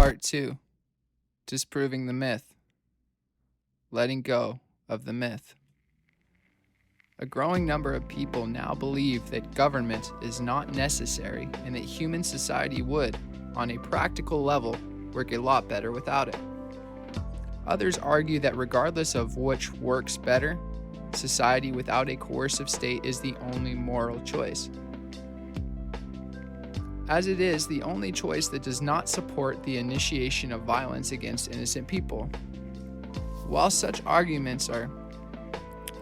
Part 2. Disproving the myth. Letting go of the myth. A growing number of people now believe that government is not necessary and that human society would, on a practical level, work a lot better without it. Others argue that regardless of which works better, society without a coercive state is the only moral choice. As it is the only choice that does not support the initiation of violence against innocent people. While such arguments are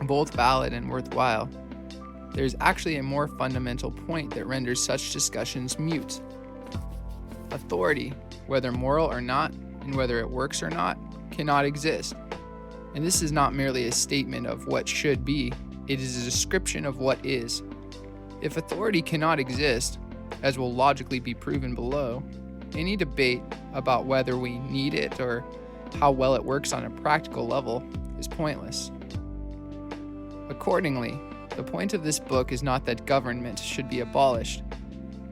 both valid and worthwhile, there is actually a more fundamental point that renders such discussions moot. Authority, whether moral or not, and whether it works or not, cannot exist. And this is not merely a statement of what should be, it is a description of what is. If authority cannot exist, as will logically be proven below, any debate about whether we need it or how well it works on a practical level is pointless. Accordingly, the point of this book is not that government should be abolished,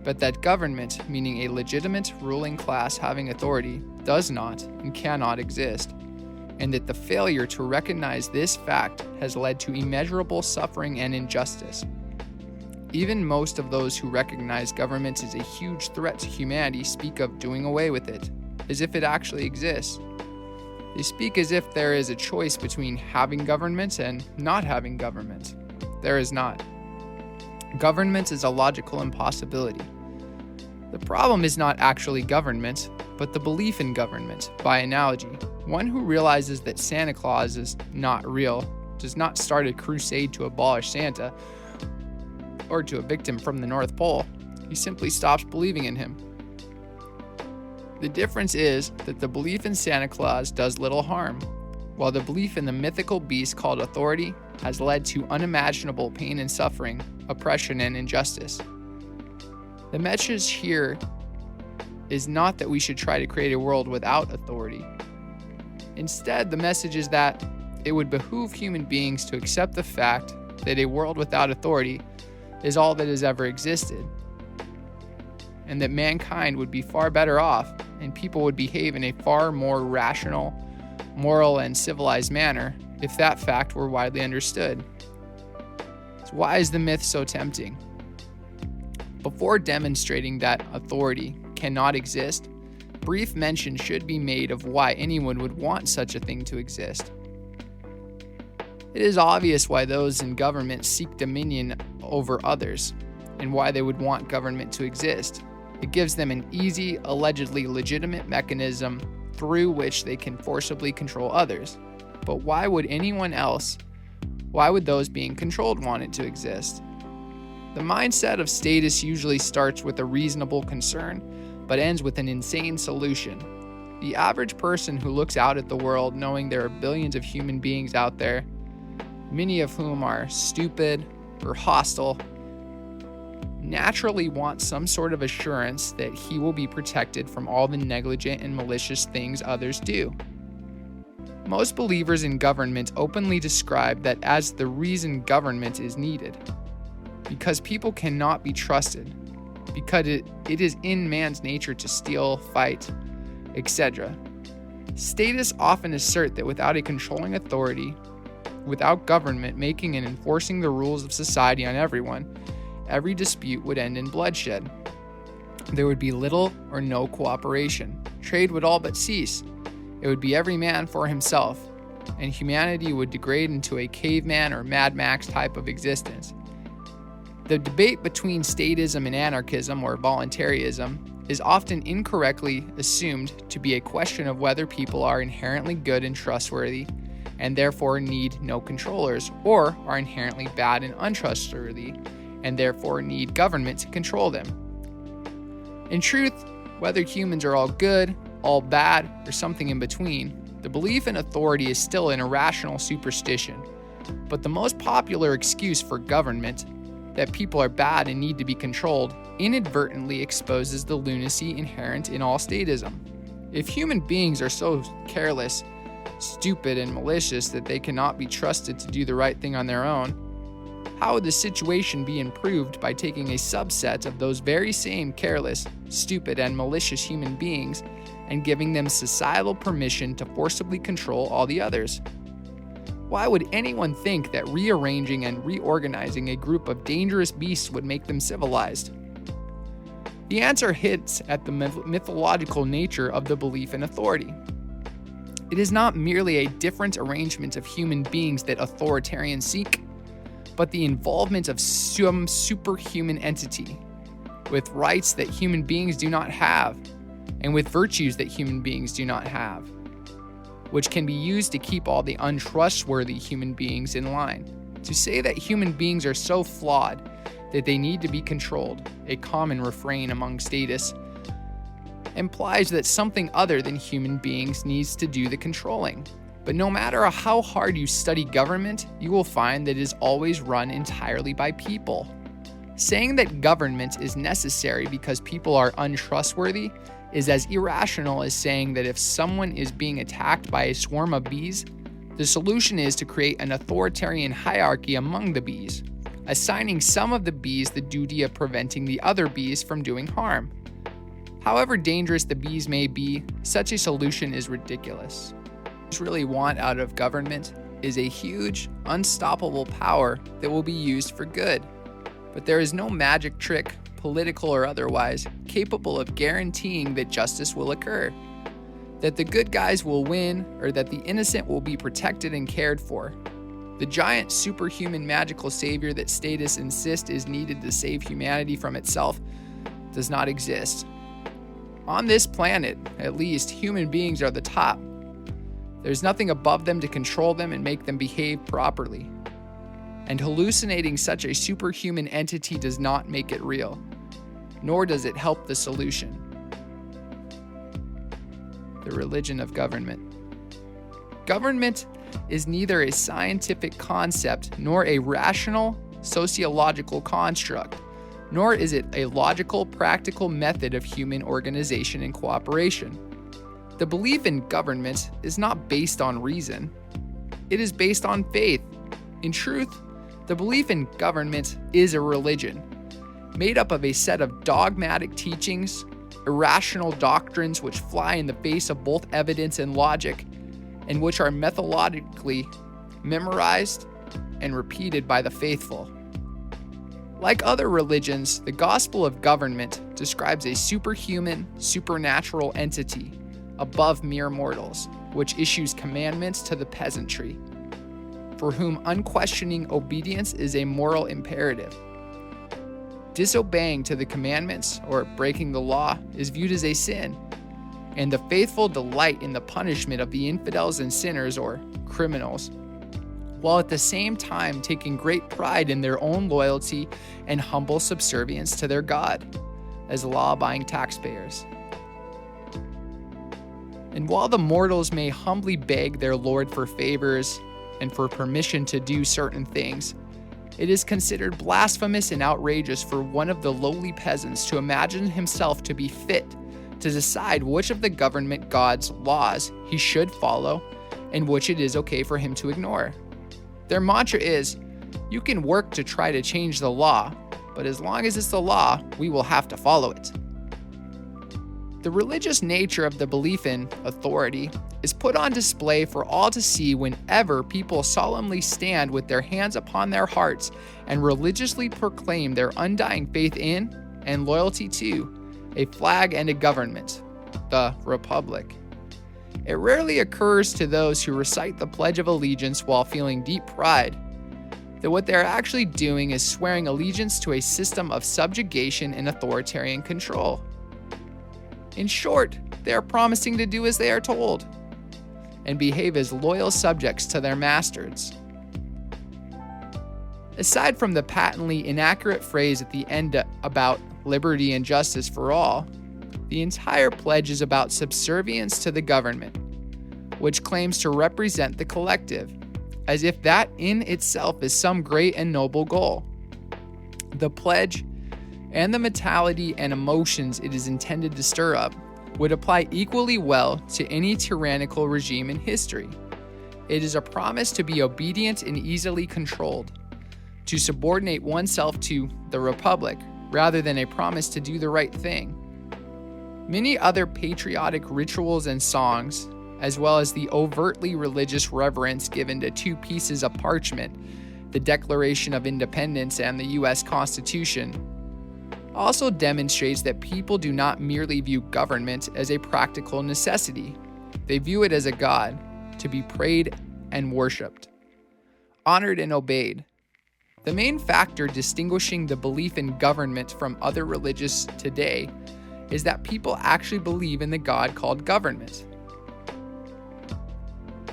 but that government, meaning a legitimate ruling class having authority, does not and cannot exist, and that the failure to recognize this fact has led to immeasurable suffering and injustice. Even most of those who recognize government as a huge threat to humanity speak of doing away with it, as if it actually exists. They speak as if there is a choice between having government and not having government. There is not. Government is a logical impossibility. The problem is not actually government, but the belief in government. By analogy, one who realizes that Santa Claus is not real does not start a crusade to abolish Santa or to evict him from the North Pole. He simply stops believing in him. The difference is that the belief in Santa Claus does little harm, while the belief in the mythical beast called authority has led to unimaginable pain and suffering, oppression and injustice. The message here is not that we should try to create a world without authority. Instead, the message is that it would behoove human beings to accept the fact that a world without authority is all that has ever existed, and that mankind would be far better off and people would behave in a far more rational, moral, and civilized manner if that fact were widely understood. So why is the myth so tempting? Before demonstrating that authority cannot exist, brief mention should be made of why anyone would want such a thing to exist. It is obvious why those in government seek dominion over others, and why they would want government to exist. It gives them an easy, allegedly legitimate mechanism through which they can forcibly control others. But why would those being controlled want it to exist? The mindset of status usually starts with a reasonable concern, but ends with an insane solution. The average person who looks out at the world knowing there are billions of human beings out there, many of whom are stupid or hostile, naturally wants some sort of assurance that he will be protected from all the negligent and malicious things others do. Most believers in government openly describe that as the reason government is needed, because people cannot be trusted, because it is in man's nature to steal, fight, etc. Statists often assert that without a controlling authority, without government making and enforcing the rules of society on everyone, every dispute would end in bloodshed. There would be little or no cooperation. Trade would all but cease. It would be every man for himself, and humanity would degrade into a caveman or Mad Max type of existence. The debate between statism and anarchism or voluntarism is often incorrectly assumed to be a question of whether people are inherently good and trustworthy and therefore need no controllers, or are inherently bad and untrustworthy and therefore need government to control them. In truth, whether humans are all good, all bad, or something in between, the belief in authority is still an irrational superstition. But the most popular excuse for government, that people are bad and need to be controlled, inadvertently exposes the lunacy inherent in all statism. If human beings are so careless, stupid, and malicious that they cannot be trusted to do the right thing on their own, how would the situation be improved by taking a subset of those very same careless, stupid, and malicious human beings and giving them societal permission to forcibly control all the others. Why would anyone think that rearranging and reorganizing a group of dangerous beasts would make them civilized? The answer hits at the mythological nature of the belief in authority. It is not merely a different arrangement of human beings that authoritarians seek, but the involvement of some superhuman entity, with rights that human beings do not have, and with virtues that human beings do not have, which can be used to keep all the untrustworthy human beings in line. To say that human beings are so flawed that they need to be controlled, a common refrain among statists, implies that something other than human beings needs to do the controlling. But no matter how hard you study government, you will find that it is always run entirely by people. Saying that government is necessary because people are untrustworthy is as irrational as saying that if someone is being attacked by a swarm of bees, the solution is to create an authoritarian hierarchy among the bees, assigning some of the bees the duty of preventing the other bees from doing harm. However dangerous the bees may be, such a solution is ridiculous. What we really want out of government is a huge, unstoppable power that will be used for good. But there is no magic trick, political or otherwise, capable of guaranteeing that justice will occur, that the good guys will win, or that the innocent will be protected and cared for. The giant superhuman magical savior that statists insist is needed to save humanity from itself does not exist. On this planet, at least, human beings are the top. There's nothing above them to control them and make them behave properly. And hallucinating such a superhuman entity does not make it real, nor does it help the solution. The religion of government. Government is neither a scientific concept nor a rational sociological construct, nor is it a logical, practical method of human organization and cooperation. The belief in government is not based on reason. It is based on faith. In truth, the belief in government is a religion, made up of a set of dogmatic teachings, irrational doctrines which fly in the face of both evidence and logic, and which are methodologically memorized and repeated by the faithful. Like other religions, the gospel of government describes a superhuman, supernatural entity above mere mortals, which issues commandments to the peasantry, for whom unquestioning obedience is a moral imperative. Disobeying to the commandments or breaking the law is viewed as a sin, and the faithful delight in the punishment of the infidels and sinners or criminals, while at the same time taking great pride in their own loyalty and humble subservience to their God as law-abiding taxpayers. And while the mortals may humbly beg their Lord for favors and for permission to do certain things, it is considered blasphemous and outrageous for one of the lowly peasants to imagine himself to be fit to decide which of the government god's laws he should follow and which it is okay for him to ignore. Their mantra is, you can work to try to change the law, but as long as it's the law, we will have to follow it. The religious nature of the belief in authority is put on display for all to see whenever people solemnly stand with their hands upon their hearts and religiously proclaim their undying faith in and loyalty to a flag and a government, the Republic. It rarely occurs to those who recite the Pledge of Allegiance while feeling deep pride that what they're actually doing is swearing allegiance to a system of subjugation and authoritarian control. In short, they are promising to do as they are told and behave as loyal subjects to their masters. Aside from the patently inaccurate phrase at the end about liberty and justice for all, the entire pledge is about subservience to the government, which claims to represent the collective, as if that in itself is some great and noble goal. The pledge and the mentality and emotions it is intended to stir up would apply equally well to any tyrannical regime in history. It is a promise to be obedient and easily controlled, to subordinate oneself to the Republic, rather than a promise to do the right thing. Many other patriotic rituals and songs, as well as the overtly religious reverence given to two pieces of parchment, the Declaration of Independence and the U.S. Constitution, also demonstrates that people do not merely view government as a practical necessity. They view it as a god, to be prayed and worshipped, honored and obeyed. The main factor distinguishing the belief in government from other religions today is that people actually believe in the god called government.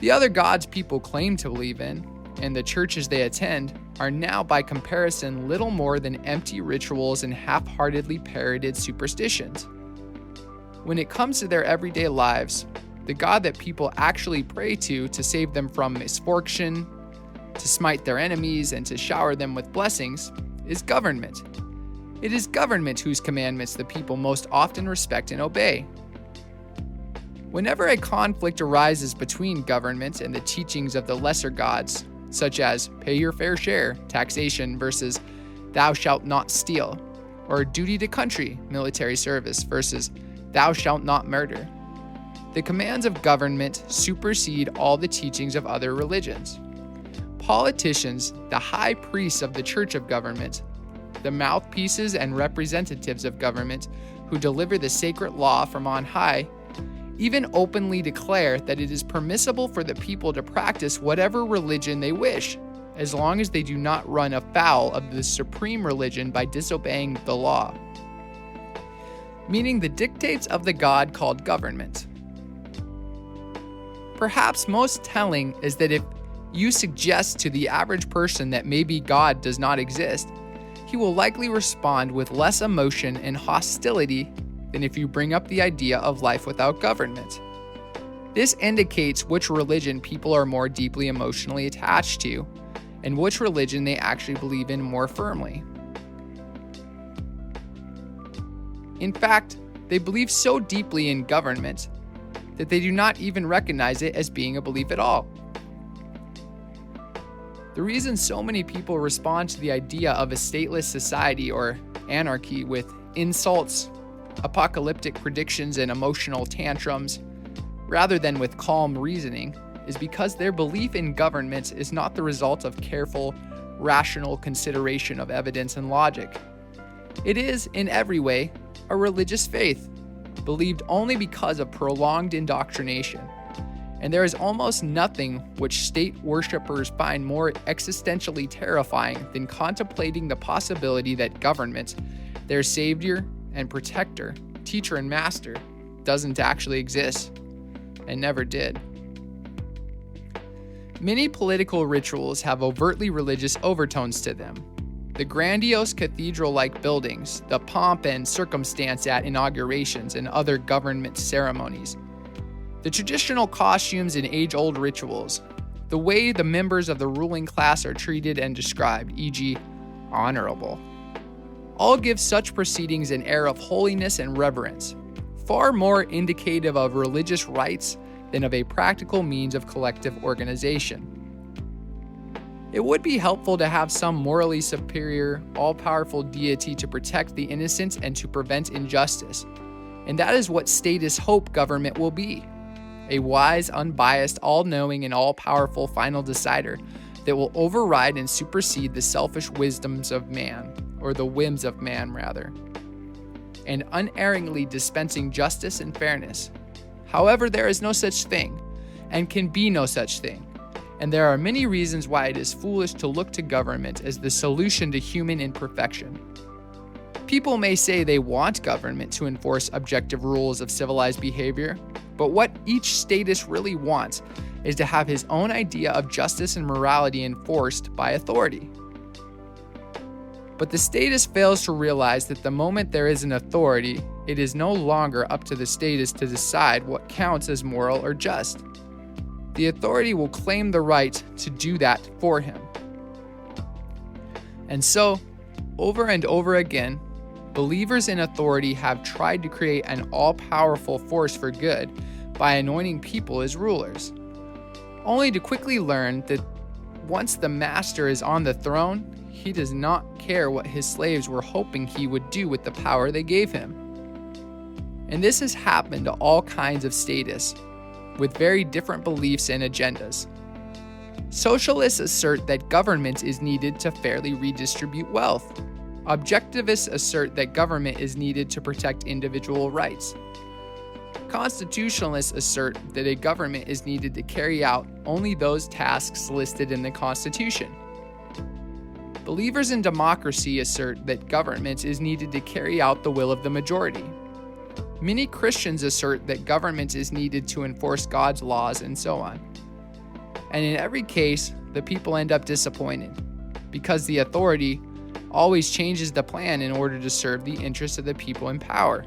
The other gods people claim to believe in, and the churches they attend, are now by comparison little more than empty rituals and half-heartedly parroted superstitions. When it comes to their everyday lives, the God that people actually pray to save them from misfortune, to smite their enemies, and to shower them with blessings is government. It is government whose commandments the people most often respect and obey. Whenever a conflict arises between government and the teachings of the lesser gods, such as pay your fair share, taxation versus thou shalt not steal, or duty to country, military service versus thou shalt not murder, the commands of government supersede all the teachings of other religions. Politicians, the high priests of the church of government, the mouthpieces and representatives of government who deliver the sacred law from on high, even openly declare that it is permissible for the people to practice whatever religion they wish, as long as they do not run afoul of the supreme religion by disobeying the law, meaning the dictates of the God called government. Perhaps most telling is that if you suggest to the average person that maybe God does not exist, he will likely respond with less emotion and hostility than if you bring up the idea of life without government. This indicates which religion people are more deeply emotionally attached to, and which religion they actually believe in more firmly. In fact, they believe so deeply in government that they do not even recognize it as being a belief at all. The reason so many people respond to the idea of a stateless society or anarchy with insults, apocalyptic predictions, and emotional tantrums, rather than with calm reasoning, is because their belief in government is not the result of careful, rational consideration of evidence and logic. It is, in every way, a religious faith, believed only because of prolonged indoctrination, and there is almost nothing which state worshippers find more existentially terrifying than contemplating the possibility that government, their savior and protector, teacher and master, doesn't actually exist, and never did. Many political rituals have overtly religious overtones to them. The grandiose cathedral-like buildings, the pomp and circumstance at inaugurations and other government ceremonies, the traditional costumes and age-old rituals, the way the members of the ruling class are treated and described, e.g., honorable, all give such proceedings an air of holiness and reverence, far more indicative of religious rites than of a practical means of collective organization. It would be helpful to have some morally superior, all-powerful deity to protect the innocent and to prevent injustice, and that is what statists hope government will be. A wise, unbiased, all-knowing, and all-powerful final decider that will override and supersede the selfish wisdoms of man, or the whims of man rather, and unerringly dispensing justice and fairness. However, there is no such thing, and can be no such thing, and there are many reasons why it is foolish to look to government as the solution to human imperfection. People may say they want government to enforce objective rules of civilized behavior, but what each statist really wants is to have his own idea of justice and morality enforced by authority. But the statist fails to realize that the moment there is an authority, it is no longer up to the statist to decide what counts as moral or just. The authority will claim the right to do that for him. And so, over and over again, believers in authority have tried to create an all-powerful force for good by anointing people as rulers, only to quickly learn that once the master is on the throne, he does not care what his slaves were hoping he would do with the power they gave him. And this has happened to all kinds of statists, with very different beliefs and agendas. Socialists assert that government is needed to fairly redistribute wealth. Objectivists assert that government is needed to protect individual rights. Constitutionalists assert that a government is needed to carry out only those tasks listed in the Constitution. Believers in democracy assert that government is needed to carry out the will of the majority. Many Christians assert that government is needed to enforce God's laws, and so on. And in every case, the people end up disappointed, because the authority always changes the plan in order to serve the interests of the people in power.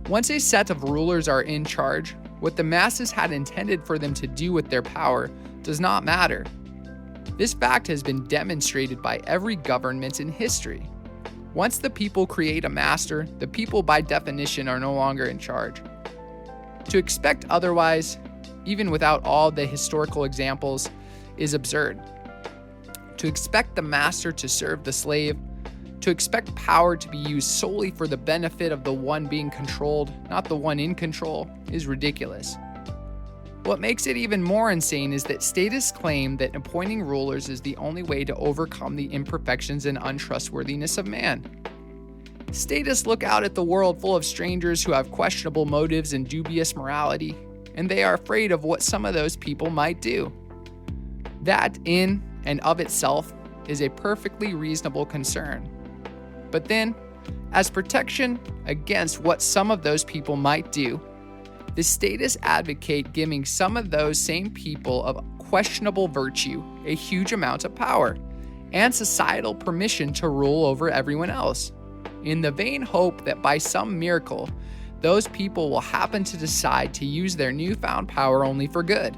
Once a set of rulers are in charge, what the masses had intended for them to do with their power does not matter. This fact has been demonstrated by every government in history. Once the people create a master, the people by definition are no longer in charge. To expect otherwise, even without all the historical examples, is absurd. To expect the master to serve the slave, to expect power to be used solely for the benefit of the one being controlled, not the one in control, is ridiculous. What makes it even more insane is that statists claim that appointing rulers is the only way to overcome the imperfections and untrustworthiness of man. Statists look out at the world full of strangers who have questionable motives and dubious morality, and they are afraid of what some of those people might do. That, in and of itself, is a perfectly reasonable concern. But then, as protection against what some of those people might do, the statists advocate giving some of those same people of questionable virtue a huge amount of power and societal permission to rule over everyone else, in the vain hope that by some miracle, those people will happen to decide to use their newfound power only for good.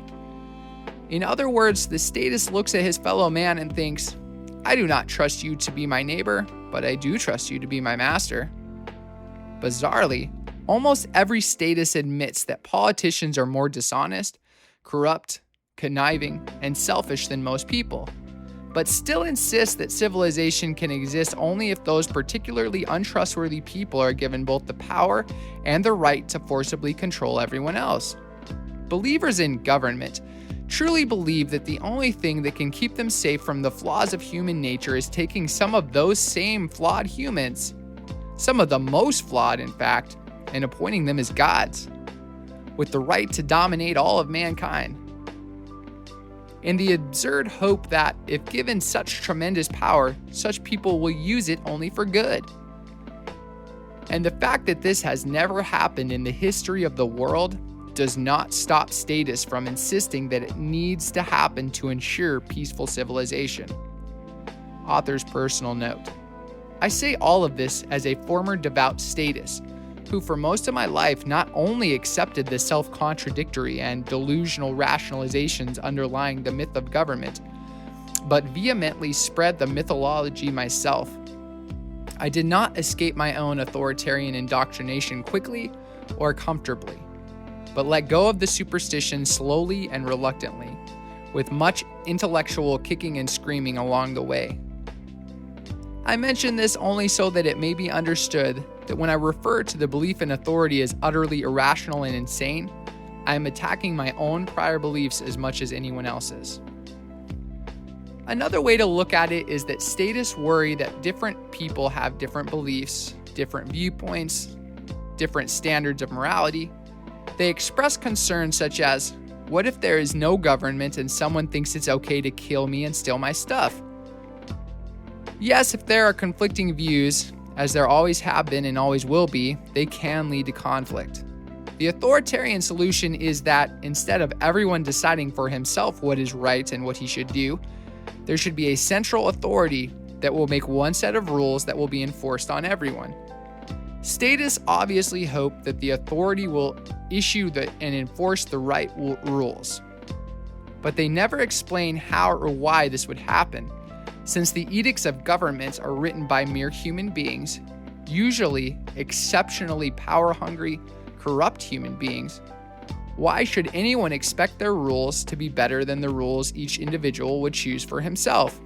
In other words, the statist looks at his fellow man and thinks, I do not trust you to be my neighbor, but I do trust you to be my master. Bizarrely, almost every statist admits that politicians are more dishonest, corrupt, conniving, and selfish than most people, but still insists that civilization can exist only if those particularly untrustworthy people are given both the power and the right to forcibly control everyone else. Believers in government truly believe that the only thing that can keep them safe from the flaws of human nature is taking some of those same flawed humans, some of the most flawed in fact, and appointing them as gods, with the right to dominate all of mankind. In the absurd hope that, if given such tremendous power, such people will use it only for good. And the fact that this has never happened in the history of the world does not stop statists from insisting that it needs to happen to ensure peaceful civilization. Author's personal note. I say all of this as a former devout statist, who for most of my life not only accepted the self-contradictory and delusional rationalizations underlying the myth of government, but vehemently spread the mythology myself. I did not escape my own authoritarian indoctrination quickly or comfortably, but let go of the superstition slowly and reluctantly, with much intellectual kicking and screaming along the way. I mention this only so that it may be understood that when I refer to the belief in authority as utterly irrational and insane, I am attacking my own prior beliefs as much as anyone else's. Another way to look at it is that statists worry that different people have different beliefs, different viewpoints, different standards of morality. They express concerns such as, what if there is no government and someone thinks it's okay to kill me and steal my stuff? Yes, if there are conflicting views, as there always have been and always will be, they can lead to conflict. The authoritarian solution is that instead of everyone deciding for himself what is right and what he should do, there should be a central authority that will make one set of rules that will be enforced on everyone. Statists obviously hope that the authority will issue and enforce the right rules, but they never explain how or why this would happen. Since the edicts of governments are written by mere human beings, usually exceptionally power-hungry, corrupt human beings, why should anyone expect their rules to be better than the rules each individual would choose for himself?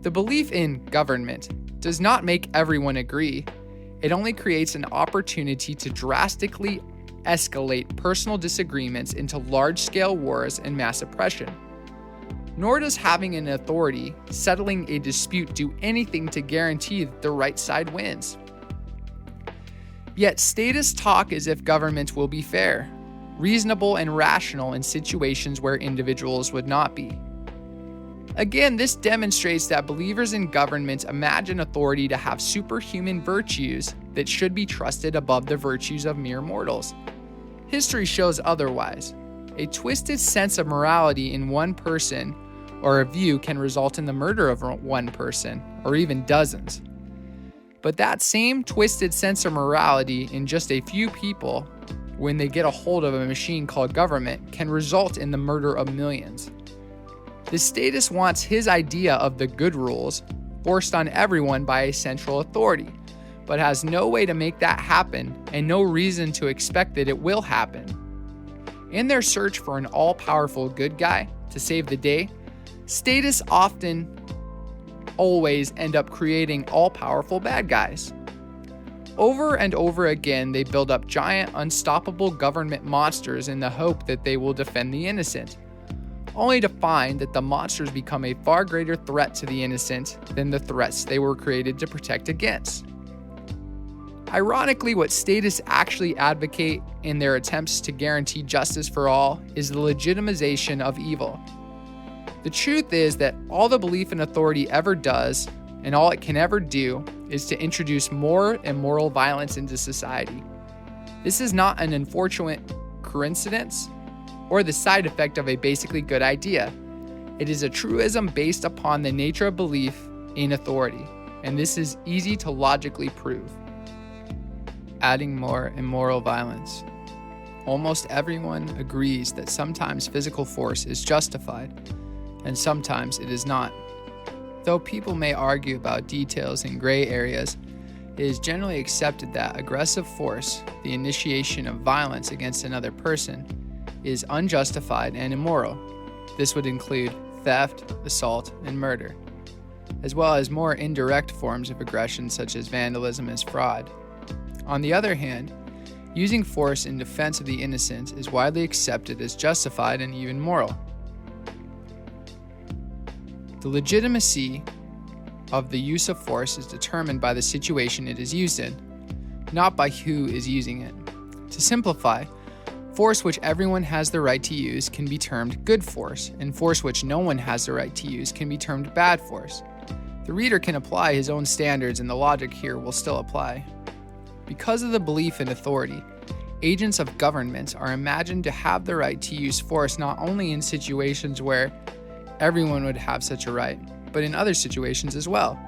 The belief in government does not make everyone agree, It only creates an opportunity to drastically escalate personal disagreements into large-scale wars and mass oppression. Nor does having an authority settling a dispute do anything to guarantee that the right side wins. Yet statists talk as if government will be fair, reasonable, and rational in situations where individuals would not be. Again, this demonstrates that believers in government imagine authority to have superhuman virtues that should be trusted above the virtues of mere mortals. History shows otherwise. A twisted sense of morality in one person or a view can result in the murder of one person, or even dozens. But that same twisted sense of morality in just a few people, when they get a hold of a machine called government, can result in the murder of millions. The statist wants his idea of the good rules forced on everyone by a central authority, but has no way to make that happen and no reason to expect that it will happen. In their search for an all-powerful good guy to save the day, statists often always end up creating all-powerful bad guys. Over and over again, they build up giant, unstoppable government monsters in the hope that they will defend the innocent, only to find that the monsters become a far greater threat to the innocent than the threats they were created to protect against. Ironically, what statists actually advocate in their attempts to guarantee justice for all is the legitimization of evil. The truth is that all the belief in authority ever does, and all it can ever do, is to introduce more immoral violence into society. This is not an unfortunate coincidence or the side effect of a basically good idea. It is a truism based upon the nature of belief in authority, and this is easy to logically prove. Adding more immoral violence. Almost everyone agrees that sometimes physical force is justified, and sometimes it is not. Though people may argue about details in gray areas, it is generally accepted that aggressive force, the initiation of violence against another person, is unjustified and immoral. This would include theft, assault, and murder, as well as more indirect forms of aggression such as vandalism and fraud. On the other hand, using force in defense of the innocent is widely accepted as justified and even moral. The legitimacy of the use of force is determined by the situation it is used in, not by who is using it. To simplify, force which everyone has the right to use can be termed good force, and force which no one has the right to use can be termed bad force. The reader can apply his own standards, and the logic here will still apply. Because of the belief in authority, agents of government are imagined to have the right to use force not only in situations where everyone would have such a right, but in other situations as well,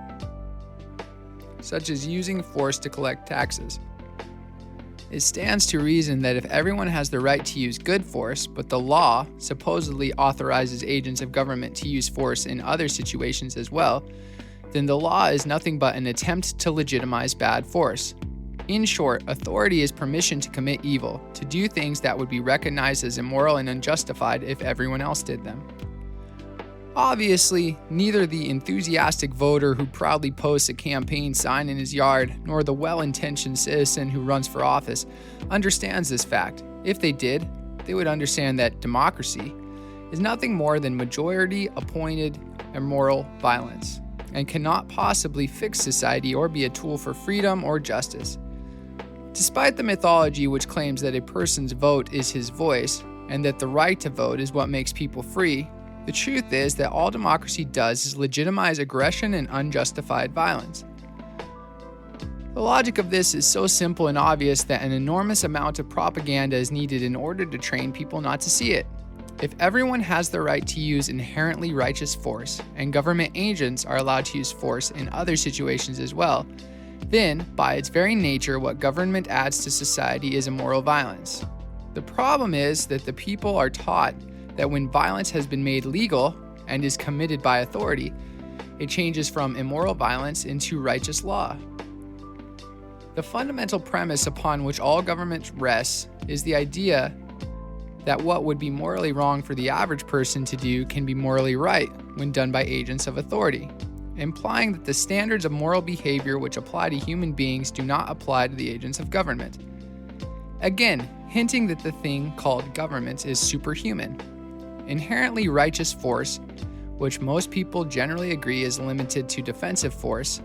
such as using force to collect taxes. It stands to reason that if everyone has the right to use good force, but the law supposedly authorizes agents of government to use force in other situations as well, then the law is nothing but an attempt to legitimize bad force. In short, authority is permission to commit evil, to do things that would be recognized as immoral and unjustified if everyone else did them. Obviously, neither the enthusiastic voter who proudly posts a campaign sign in his yard, nor the well-intentioned citizen who runs for office understands this fact. If they did, they would understand that democracy is nothing more than majority-appointed immoral violence, and cannot possibly fix society or be a tool for freedom or justice. Despite the mythology which claims that a person's vote is his voice, and that the right to vote is what makes people free, the truth is that all democracy does is legitimize aggression and unjustified violence. The logic of this is so simple and obvious that an enormous amount of propaganda is needed in order to train people not to see it. If everyone has the right to use inherently righteous force, and government agents are allowed to use force in other situations as well, then, by its very nature, what government adds to society is immoral violence. The problem is that the people are taught that when violence has been made legal and is committed by authority, it changes from immoral violence into righteous law. The fundamental premise upon which all government rests is the idea that what would be morally wrong for the average person to do can be morally right when done by agents of authority. implying that the standards of moral behavior which apply to human beings do not apply to the agents of government. Again, hinting that the thing called government is superhuman. Inherently righteous force, which most people generally agree is limited to defensive force,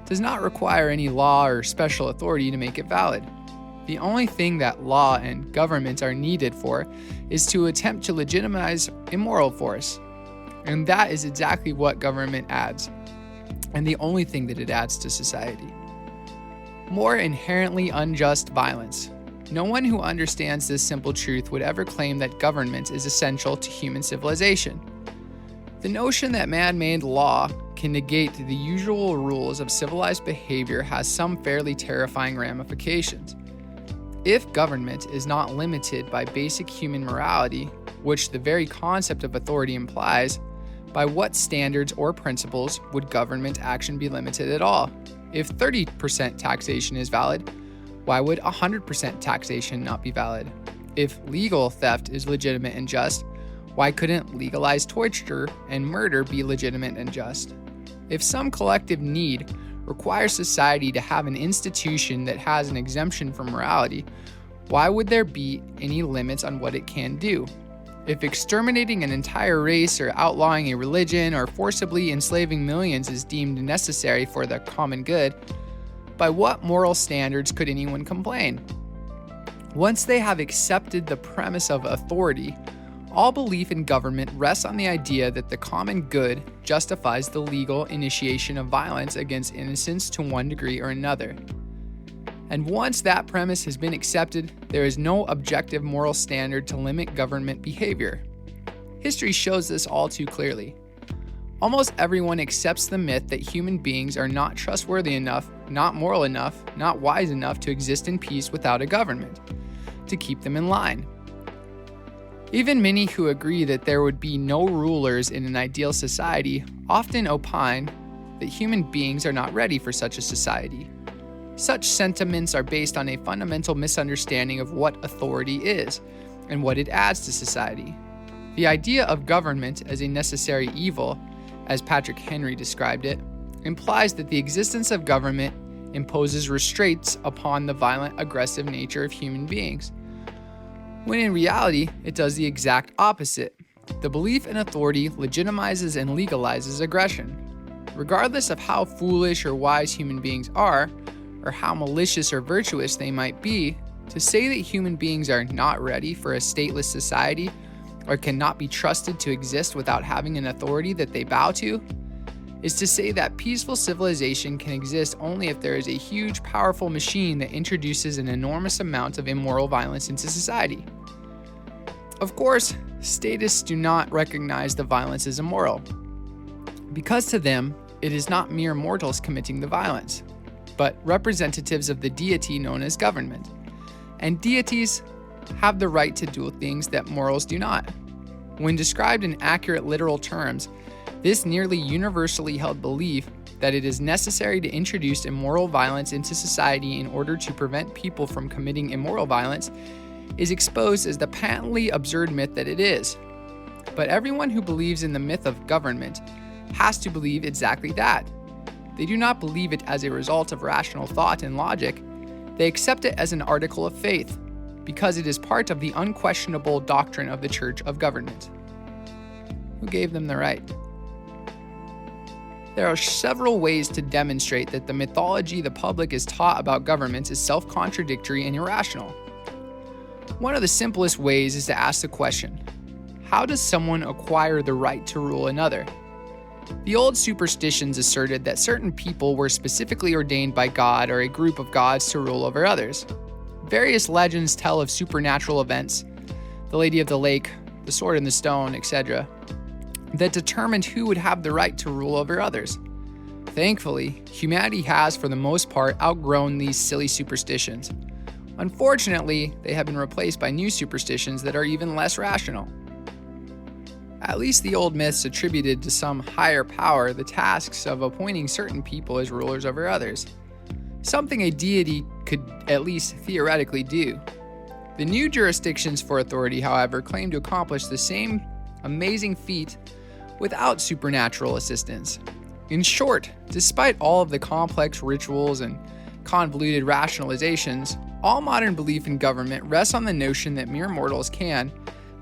does not require any law or special authority to make it valid. The only thing that law and government are needed for is to attempt to legitimize immoral force. And that is exactly what government adds, and the only thing that it adds to society. More inherently unjust violence. No one who understands this simple truth would ever claim that government is essential to human civilization. The notion that man-made law can negate the usual rules of civilized behavior has some fairly terrifying ramifications. If government is not limited by basic human morality, which the very concept of authority implies, by what standards or principles would government action be limited at all? If 30% taxation is valid, why would 100% taxation not be valid? If legal theft is legitimate and just, why couldn't legalized torture and murder be legitimate and just? If some collective need requires society to have an institution that has an exemption from morality, why would there be any limits on what it can do? If exterminating an entire race or outlawing a religion or forcibly enslaving millions is deemed necessary for the common good, by what moral standards could anyone complain? Once they have accepted the premise of authority, all belief in government rests on the idea that the common good justifies the legal initiation of violence against innocents to one degree or another. And once that premise has been accepted, there is no objective moral standard to limit government behavior. History shows this all too clearly. Almost everyone accepts the myth that human beings are not trustworthy enough, not moral enough, not wise enough to exist in peace without a government, to keep them in line. Even many who agree that there would be no rulers in an ideal society often opine that human beings are not ready for such a society. Such sentiments are based on a fundamental misunderstanding of what authority is and what it adds to society. The idea of government as a necessary evil, as Patrick Henry described it, implies that the existence of government imposes restraints upon the violent, aggressive nature of human beings, when in reality, it does the exact opposite. The belief in authority legitimizes and legalizes aggression. Regardless of how foolish or wise human beings are, or how malicious or virtuous they might be, to say that human beings are not ready for a stateless society or cannot be trusted to exist without having an authority that they bow to, is to say that peaceful civilization can exist only if there is a huge, powerful machine that introduces an enormous amount of immoral violence into society. Of course, statists do not recognize the violence as immoral, because to them, it is not mere mortals committing the violence, but representatives of the deity known as government. And deities have the right to do things that mortals do not. When described in accurate literal terms, this nearly universally held belief that it is necessary to introduce immoral violence into society in order to prevent people from committing immoral violence is exposed as the patently absurd myth that it is. But everyone who believes in the myth of government has to believe exactly that. They do not believe it as a result of rational thought and logic. They accept it as an article of faith, because it is part of the unquestionable doctrine of the Church of Government. Who gave them the right? There are several ways to demonstrate that the mythology the public is taught about governments is self-contradictory and irrational. One of the simplest ways is to ask the question, how does someone acquire the right to rule another? The old superstitions asserted that certain people were specifically ordained by God or a group of gods to rule over others. Various legends tell of supernatural events, the Lady of the Lake, the Sword in the Stone, etc., that determined who would have the right to rule over others. Thankfully, humanity has, for the most part, outgrown these silly superstitions. Unfortunately, they have been replaced by new superstitions that are even less rational. At least the old myths attributed to some higher power the tasks of appointing certain people as rulers over others, something a deity could at least theoretically do. The new jurisdictions for authority, however, claim to accomplish the same amazing feat without supernatural assistance. In short, despite all of the complex rituals and convoluted rationalizations, all modern belief in government rests on the notion that mere mortals can,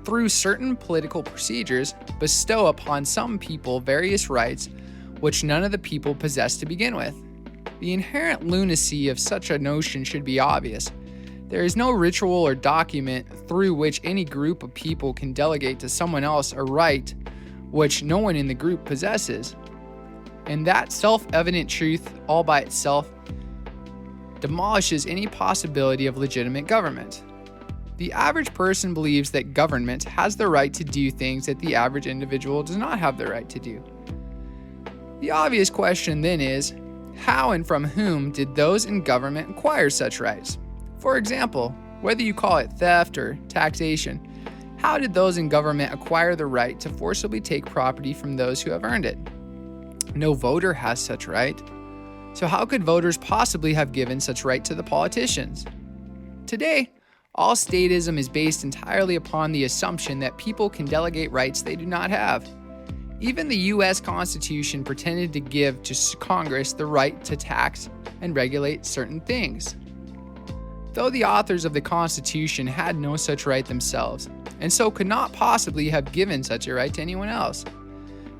through certain political procedures, bestow upon some people various rights which none of the people possess to begin with. The inherent lunacy of such a notion should be obvious. There is no ritual or document through which any group of people can delegate to someone else a right which no one in the group possesses. And that self-evident truth, all by itself, demolishes any possibility of legitimate government. The average person believes that government has the right to do things that the average individual does not have the right to do. The obvious question then is, how and from whom did those in government acquire such rights? For example, whether you call it theft or taxation, how did those in government acquire the right to forcibly take property from those who have earned it? No voter has such right. So how could voters possibly have given such right to the politicians? Today, all statism is based entirely upon the assumption that people can delegate rights they do not have. Even the U.S. Constitution pretended to give to Congress the right to tax and regulate certain things, though the authors of the Constitution had no such right themselves, and so could not possibly have given such a right to anyone else.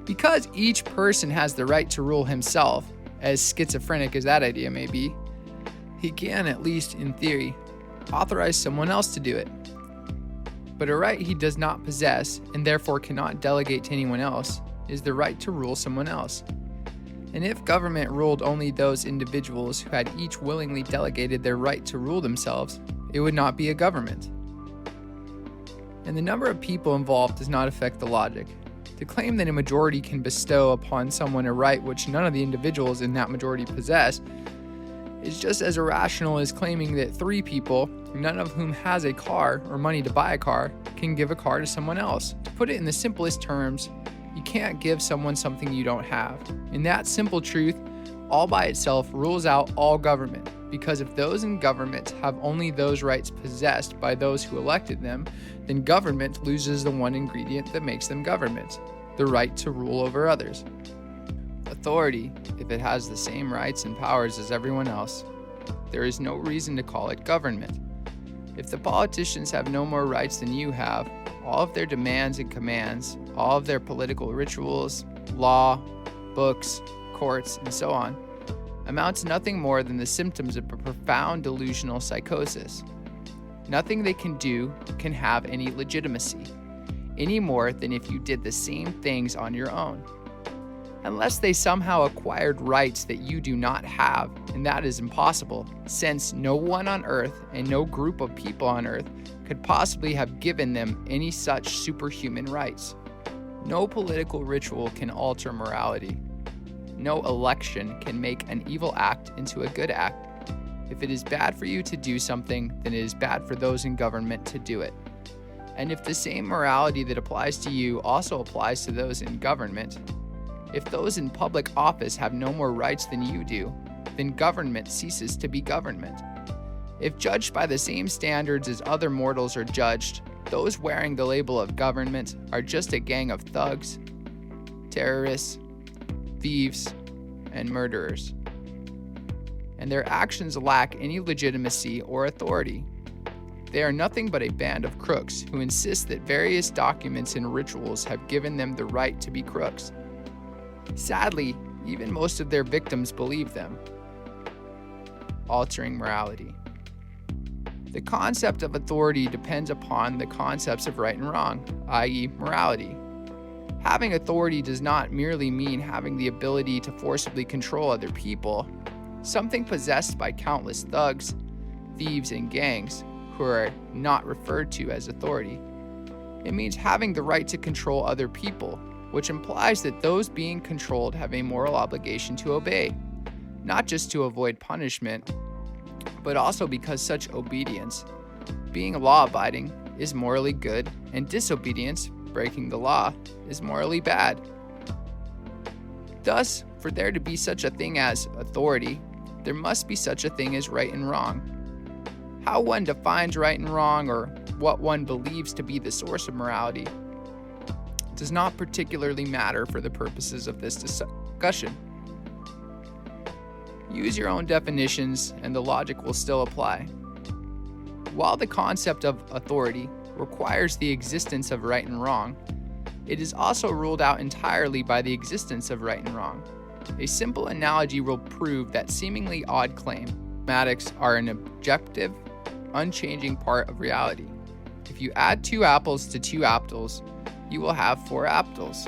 Because each person has the right to rule himself, as schizophrenic as that idea may be, he can, at least in theory, authorize someone else to do it. But a right he does not possess, and therefore cannot delegate to anyone else, is the right to rule someone else. And if government ruled only those individuals who had each willingly delegated their right to rule themselves, it would not be a government. And the number of people involved does not affect the logic. To claim that a majority can bestow upon someone a right which none of the individuals in that majority possess is just as irrational as claiming that 3 people, none of whom has a car or money to buy a car, can give a car to someone else. To put it in the simplest terms, you can't give someone something you don't have. And that simple truth, all by itself, rules out all government, because if those in government have only those rights possessed by those who elected them, then government loses the one ingredient that makes them government, the right to rule over others. Authority, if it has the same rights and powers as everyone else, there is no reason to call it government. If the politicians have no more rights than you have, all of their demands and commands, all of their political rituals, law, books, courts, and so on, amount to nothing more than the symptoms of a profound delusional psychosis. Nothing they can do can have any legitimacy, any more than if you did the same things on your own. Unless they somehow acquired rights that you do not have, and that is impossible, since no one on earth and no group of people on earth could possibly have given them any such superhuman rights. No political ritual can alter morality. No election can make an evil act into a good act. If it is bad for you to do something, then it is bad for those in government to do it. And if the same morality that applies to you also applies to those in government, if those in public office have no more rights than you do, then government ceases to be government. If judged by the same standards as other mortals are judged, those wearing the label of government are just a gang of thugs, terrorists, thieves, and murderers. And their actions lack any legitimacy or authority. They are nothing but a band of crooks who insist that various documents and rituals have given them the right to be crooks. Sadly, even most of their victims believe them, altering morality. The concept of authority depends upon the concepts of right and wrong, i.e., morality. Having authority does not merely mean having the ability to forcibly control other people, something possessed by countless thugs, thieves, and gangs who are not referred to as authority. It means having the right to control other people, which implies that those being controlled have a moral obligation to obey, not just to avoid punishment, but also because such obedience, being law-abiding, is morally good, and disobedience, breaking the law, is morally bad. Thus, for there to be such a thing as authority, there must be such a thing as right and wrong. How one defines right and wrong, or what one believes to be the source of morality, does not particularly matter for the purposes of this discussion. use your own definitions and the logic will still apply. While the concept of authority requires the existence of right and wrong, it is also ruled out entirely by the existence of right and wrong. A simple analogy will prove that seemingly odd claim. Mathematics are an objective, unchanging part of reality. If you add 2 apples to 2 apples, you will have 4 apples.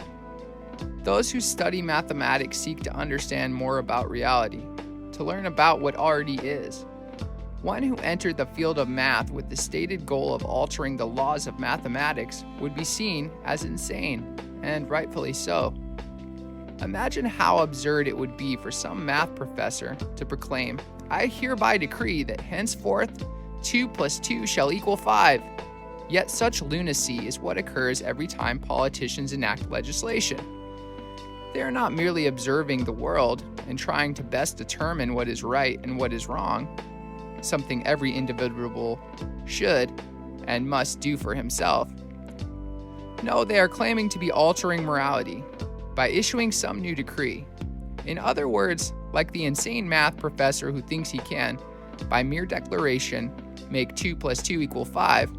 Those who study mathematics seek to understand more about reality, to learn about what already is. One who entered the field of math with the stated goal of altering the laws of mathematics would be seen as insane, and rightfully so. Imagine how absurd it would be for some math professor to proclaim, "I hereby decree that henceforth 2 plus 2 shall equal 5. Yet such lunacy is what occurs every time politicians enact legislation. They are not merely observing the world and trying to best determine what is right and what is wrong, something every individual should and must do for himself. No, they are claiming to be altering morality by issuing some new decree. In other words, like the insane math professor who thinks he can, by mere declaration, make 2 plus 2 equal 5,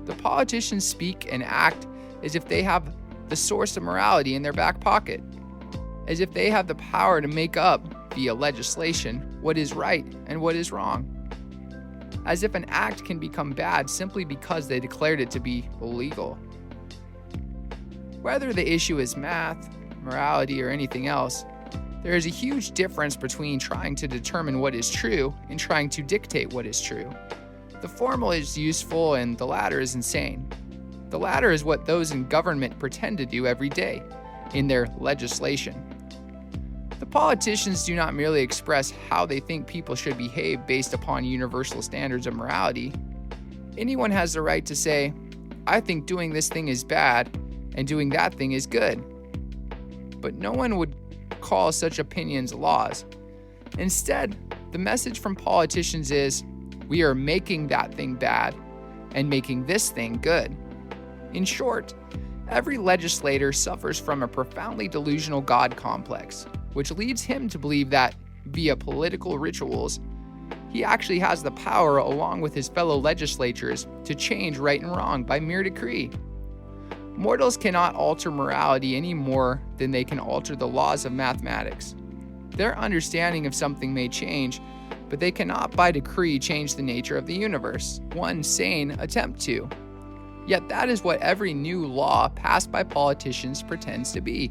the politicians speak and act as if they have the source of morality in their back pocket, as if they have the power to make up, via legislation, what is right and what is wrong, as if an act can become bad simply because they declared it to be illegal. Whether the issue is math, morality, or anything else, there is a huge difference between trying to determine what is true and trying to dictate what is true. The former is useful and the latter is insane. The latter is what those in government pretend to do every day in their legislation. The politicians do not merely express how they think people should behave based upon universal standards of morality. Anyone has the right to say, "I think doing this thing is bad and doing that thing is good." But no one would call such opinions laws. Instead, the message from politicians is, "We are making that thing bad and making this thing good." In short, every legislator suffers from a profoundly delusional God complex, which leads him to believe that, via political rituals, he actually has the power, along with his fellow legislators, to change right and wrong by mere decree. Mortals cannot alter morality any more than they can alter the laws of mathematics. Their understanding of something may change, but they cannot by decree change the nature of the universe, one sane attempt to. Yet that is what every new law passed by politicians pretends to be,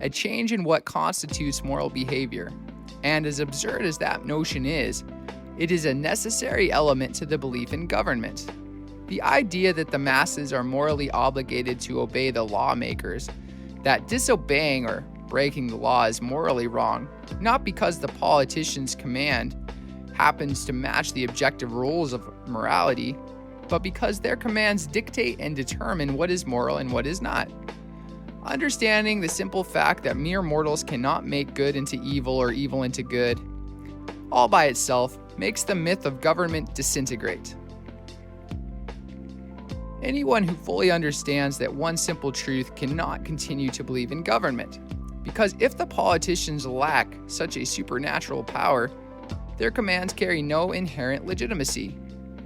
a change in what constitutes moral behavior. And as absurd as that notion is, it is a necessary element to the belief in government. The idea that the masses are morally obligated to obey the lawmakers, that disobeying or breaking the law is morally wrong, not because the politician's command happens to match the objective rules of morality, but because their commands dictate and determine what is moral and what is not. Understanding the simple fact that mere mortals cannot make good into evil or evil into good, all by itself, makes the myth of government disintegrate. Anyone who fully understands that one simple truth cannot continue to believe in government, because if the politicians lack such a supernatural power, their commands carry no inherent legitimacy,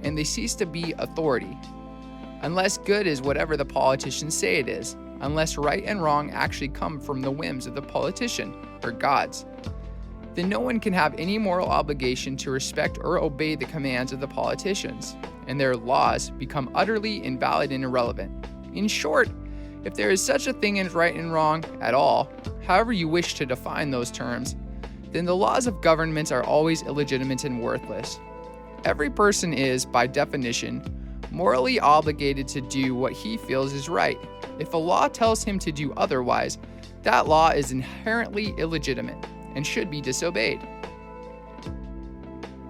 and they cease to be authority. Unless good is whatever the politicians say it is, unless right and wrong actually come from the whims of the politician, or gods, then no one can have any moral obligation to respect or obey the commands of the politicians, and their laws become utterly invalid and irrelevant. In short, if there is such a thing as right and wrong at all, however you wish to define those terms, then the laws of government are always illegitimate and worthless. Every person is, by definition, morally obligated to do what he feels is right. If a law tells him to do otherwise, that law is inherently illegitimate and should be disobeyed.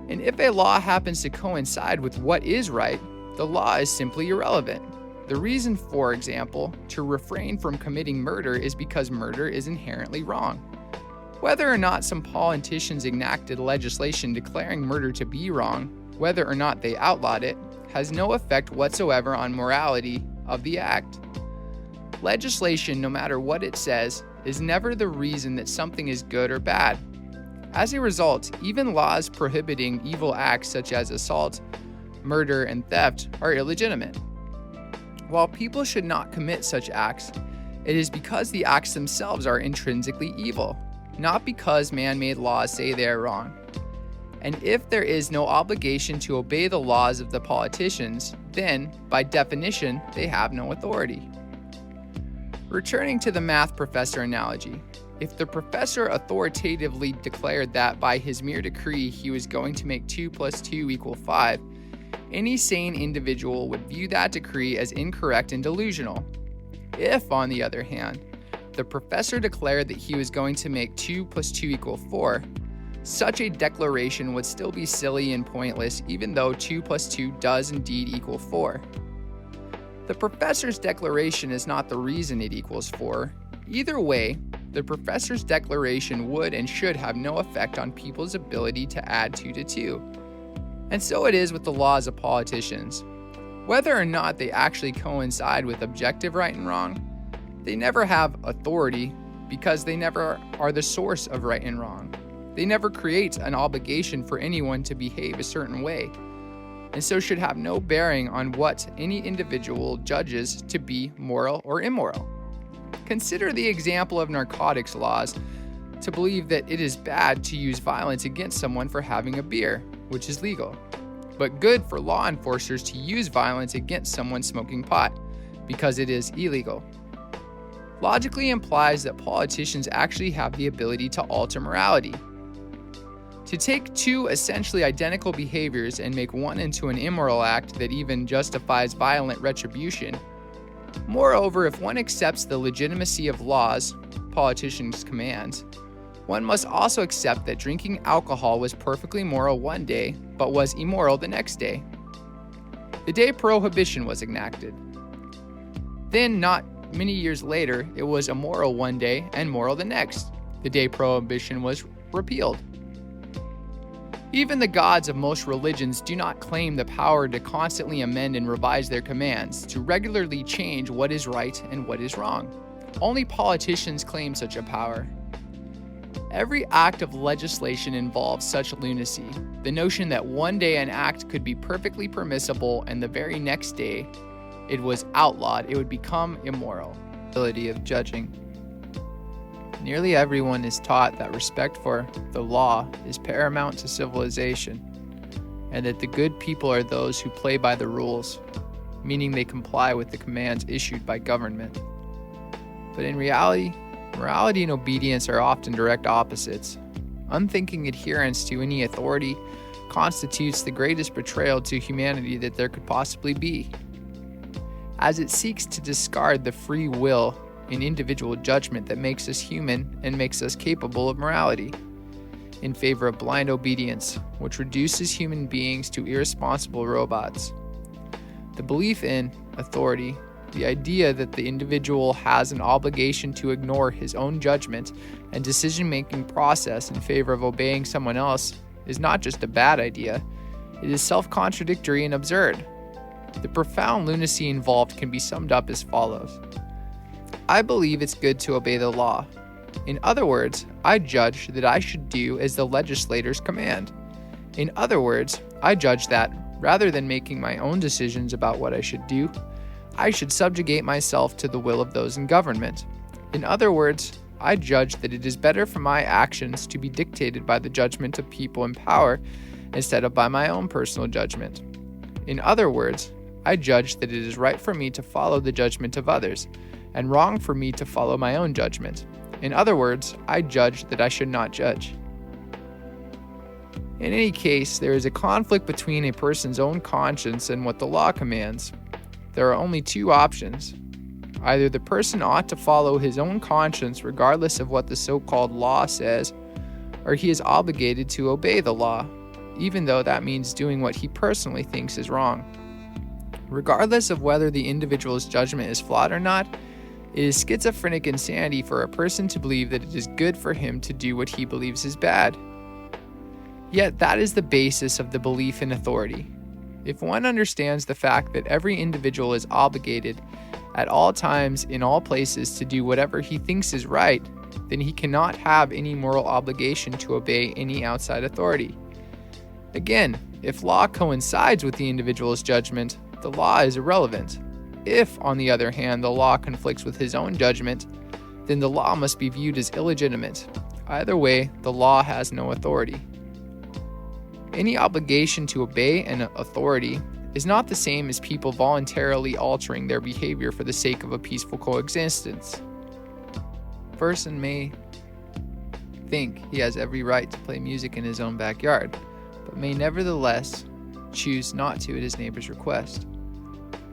And if a law happens to coincide with what is right, the law is simply irrelevant. The reason, for example, to refrain from committing murder is because murder is inherently wrong. Whether or not some politicians enacted legislation declaring murder to be wrong, whether or not they outlawed it, has no effect whatsoever on morality of the act. Legislation, no matter what it says, is never the reason that something is good or bad. As a result, even laws prohibiting evil acts such as assault, murder, and theft are illegitimate. While people should not commit such acts, it is because the acts themselves are intrinsically evil, not because man-made laws say they are wrong. And if there is no obligation to obey the laws of the politicians, then, by definition, they have no authority. Returning to the math professor analogy, if the professor authoritatively declared that by his mere decree he was going to make 2 + 2 = 5, any sane individual would view that decree as incorrect and delusional. If, on the other hand, the professor declared that he was going to make 2 + 2 = 4, such a declaration would still be silly and pointless even though 2 + 2 does indeed equal 4. The professor's declaration is not the reason it equals 4. Either way, the professor's declaration would and should have no effect on people's ability to add 2 to 2. And so it is with the laws of politicians. Whether or not they actually coincide with objective right and wrong, they never have authority because they never are the source of right and wrong. They never create an obligation for anyone to behave a certain way, and so should have no bearing on what any individual judges to be moral or immoral. Consider the example of narcotics laws to believe that it is bad to use violence against someone for having a beer, which is legal, but good for law enforcers to use violence against someone smoking pot, because it is illegal. Logically implies that politicians actually have the ability to alter morality. To take 2 essentially identical behaviors and make one into an immoral act that even justifies violent retribution. Moreover, if one accepts the legitimacy of laws, politicians' commands, one must also accept that drinking alcohol was perfectly moral one day, but was immoral the next day. The day prohibition was enacted. Then, not many years later, it was immoral one day and moral the next. The day prohibition was repealed. Even the gods of most religions do not claim the power to constantly amend and revise their commands, to regularly change what is right and what is wrong. Only politicians claim such a power. Every act of legislation involves such lunacy, the notion that one day an act could be perfectly permissible and the very next day it was outlawed, it would become immoral. Ability of judging. Nearly everyone is taught that respect for the law is paramount to civilization, and that the good people are those who play by the rules, meaning they comply with the commands issued by government. But in reality, morality and obedience are often direct opposites. Unthinking adherence to any authority constitutes the greatest betrayal to humanity that there could possibly be, as it seeks to discard the free will and individual judgment that makes us human and makes us capable of morality, in favor of blind obedience, which reduces human beings to irresponsible robots. The belief in authority, the idea that the individual has an obligation to ignore his own judgment and decision-making process in favor of obeying someone else, is not just a bad idea, it is self-contradictory and absurd. The profound lunacy involved can be summed up as follows. I believe it's good to obey the law. In other words, I judge that I should do as the legislators command. In other words, I judge that, rather than making my own decisions about what I should do, I should subjugate myself to the will of those in government. In other words, I judge that it is better for my actions to be dictated by the judgment of people in power instead of by my own personal judgment. In other words, I judge that it is right for me to follow the judgment of others, and wrong for me to follow my own judgment. In other words, I judge that I should not judge. In any case, there is a conflict between a person's own conscience and what the law commands. There are only 2 options. Either the person ought to follow his own conscience regardless of what the so-called law says, or he is obligated to obey the law, even though that means doing what he personally thinks is wrong. Regardless of whether the individual's judgment is flawed or not, it is schizophrenic insanity for a person to believe that it is good for him to do what he believes is bad. Yet that is the basis of the belief in authority. If one understands the fact that every individual is obligated at all times, in all places, to do whatever he thinks is right, then he cannot have any moral obligation to obey any outside authority. Again, if law coincides with the individual's judgment, the law is irrelevant. If, on the other hand, the law conflicts with his own judgment, then the law must be viewed as illegitimate. Either way, the law has no authority. Any obligation to obey an authority is not the same as people voluntarily altering their behavior for the sake of a peaceful coexistence. A person may think he has every right to play music in his own backyard, but may nevertheless choose not to at his neighbor's request.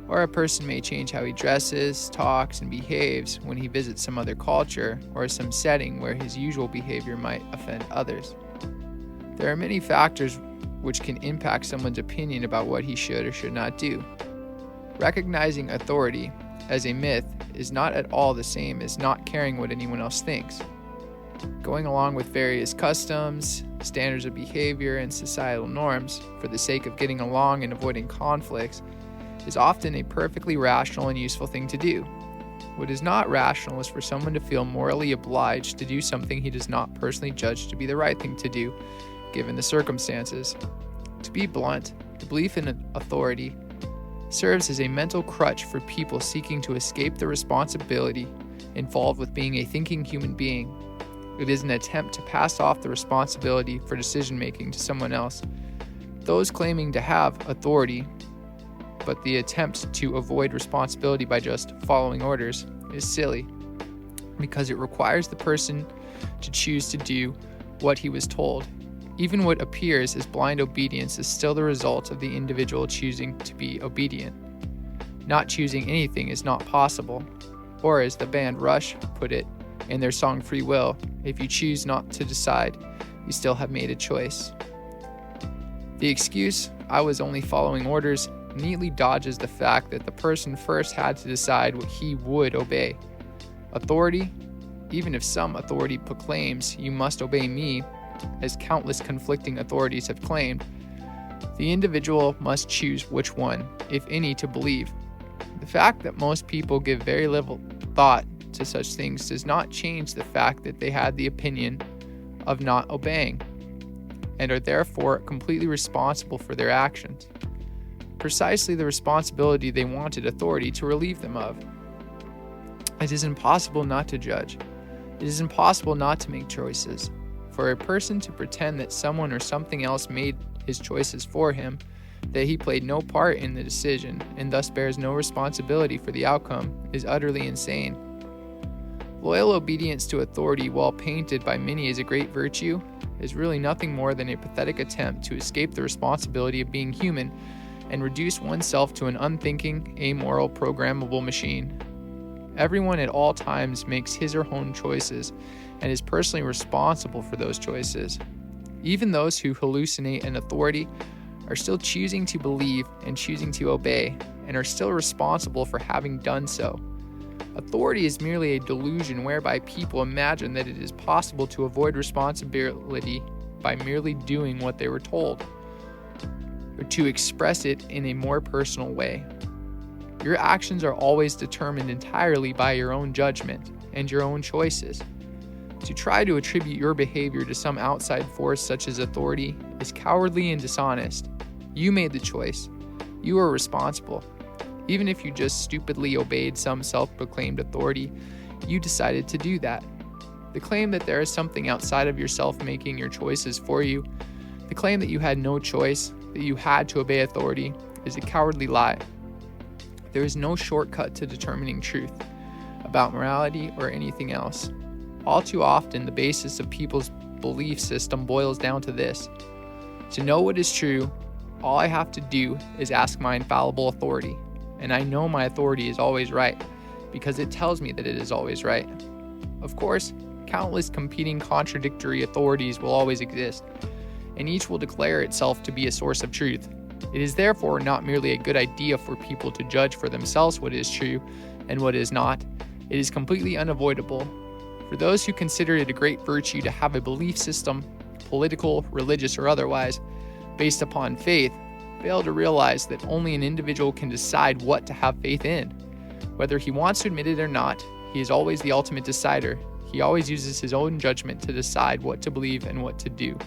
Or a person may change how he dresses, talks, and behaves when he visits some other culture or some setting where his usual behavior might offend others. There are many factors which can impact someone's opinion about what he should or should not do. Recognizing authority as a myth is not at all the same as not caring what anyone else thinks. Going along with various customs, standards of behavior, and societal norms for the sake of getting along and avoiding conflicts is often a perfectly rational and useful thing to do. What is not rational is for someone to feel morally obliged to do something he does not personally judge to be the right thing to do, given the circumstances. To be blunt, the belief in authority serves as a mental crutch for people seeking to escape the responsibility involved with being a thinking human being. It is an attempt to pass off the responsibility for decision-making to someone else. Those claiming to have authority, but the attempt to avoid responsibility by just following orders, is silly, because it requires the person to choose to do what he was told. Even what appears as blind obedience is still the result of the individual choosing to be obedient. Not choosing anything is not possible, or as the band Rush put it in their song Free Will, if you choose not to decide, you still have made a choice. The excuse, "I was only following orders," neatly dodges the fact that the person first had to decide what he would obey. Authority, even if some authority proclaims "you must obey me," as countless conflicting authorities have claimed, the individual must choose which one, if any, to believe. The fact that most people give very little thought to such things does not change the fact that they had the opinion of not obeying, and are therefore completely responsible for their actions. Precisely the responsibility they wanted authority to relieve them of. It is impossible not to judge. It is impossible not to make choices. For a person to pretend that someone or something else made his choices for him, that he played no part in the decision, and thus bears no responsibility for the outcome, is utterly insane. Loyal obedience to authority, while painted by many as a great virtue, is really nothing more than a pathetic attempt to escape the responsibility of being human and reduce oneself to an unthinking, amoral, programmable machine. Everyone at all times makes his or her own choices and is personally responsible for those choices. Even those who hallucinate an authority are still choosing to believe and choosing to obey, and are still responsible for having done so. Authority is merely a delusion whereby people imagine that it is possible to avoid responsibility by merely doing what they were told, or to express it in a more personal way. Your actions are always determined entirely by your own judgment and your own choices. To try to attribute your behavior to some outside force such as authority is cowardly and dishonest. You made the choice. You are responsible. Even if you just stupidly obeyed some self-proclaimed authority, you decided to do that. The claim that there is something outside of yourself making your choices for you, the claim that you had no choice, that you had to obey authority, is a cowardly lie. There is no shortcut to determining truth about morality or anything else. All too often, the basis of people's belief system boils down to this: to know what is true, all I have to do is ask my infallible authority, and I know my authority is always right, because it tells me that it is always right. Of course, countless competing contradictory authorities will always exist, and each will declare itself to be a source of truth. It is therefore not merely a good idea for people to judge for themselves what is true and what is not. It is completely unavoidable. For those who consider it a great virtue to have a belief system, political, religious, or otherwise, based upon faith, fail to realize that only an individual can decide what to have faith in. Whether he wants to admit it or not, he is always the ultimate decider. He always uses his own judgment to decide what to believe and what to do.